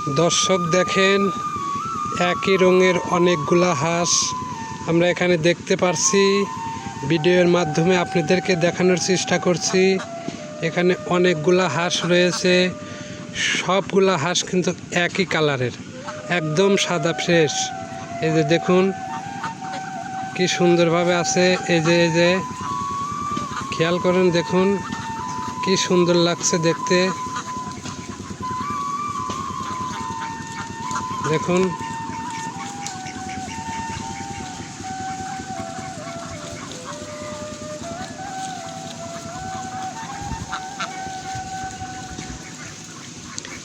দর্শক দেখেন, একই রঙের অনেকগুলা হাঁস আমরা এখানে দেখতে পারছি। ভিডিওর মাধ্যমে আপনাদেরকে দেখানোর চেষ্টা করছি। এখানে অনেকগুলা হাঁস রয়েছে, সবগুলা হাঁস কিন্তু একই কালারের, একদম সাদা ফ্রেশ। এই যে দেখুন কি সুন্দরভাবে আছে। এই যে খেয়াল করেন, দেখুন কি সুন্দর লাগছে দেখতে। দেখুন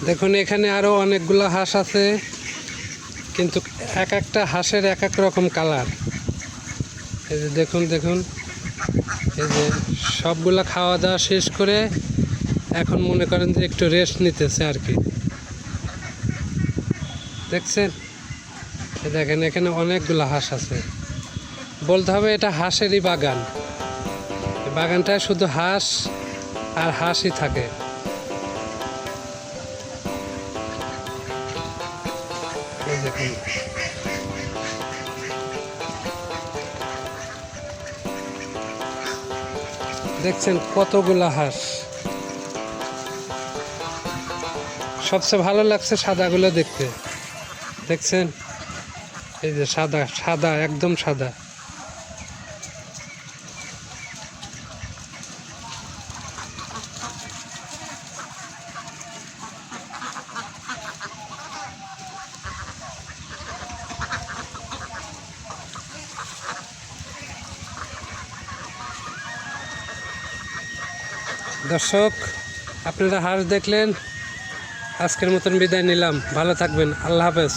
দেখুন এখানে আরো অনেকগুলো হাঁস আছে, কিন্তু এক একটা হাঁসের এক এক রকম কালার। এই যে দেখুন এই যে সবগুলা খাওয়া দাওয়া শেষ করে এখন মনে করেন যে একটু রেস্ট নিতেছে আর কি। দেখছেন, দেখেন এখানে অনেকগুলো হাঁস আছে। বলতে হবে এটা হাঁসেরই বাগান। বাগানটায় শুধু হাঁস আর হাঁসই থাকে। দেখুন দেখছেন কতগুলা হাঁস। সবচেয়ে ভালো লাগছে সাদাগুলো দেখতে। দেখছেন, এই যে সাদা একদম সাদা। দর্শক, আপনারা হাঁস দেখলেন। আজকের মতন বিদায় নিলাম। ভালো থাকবেন। আল্লাহ হাফেজ।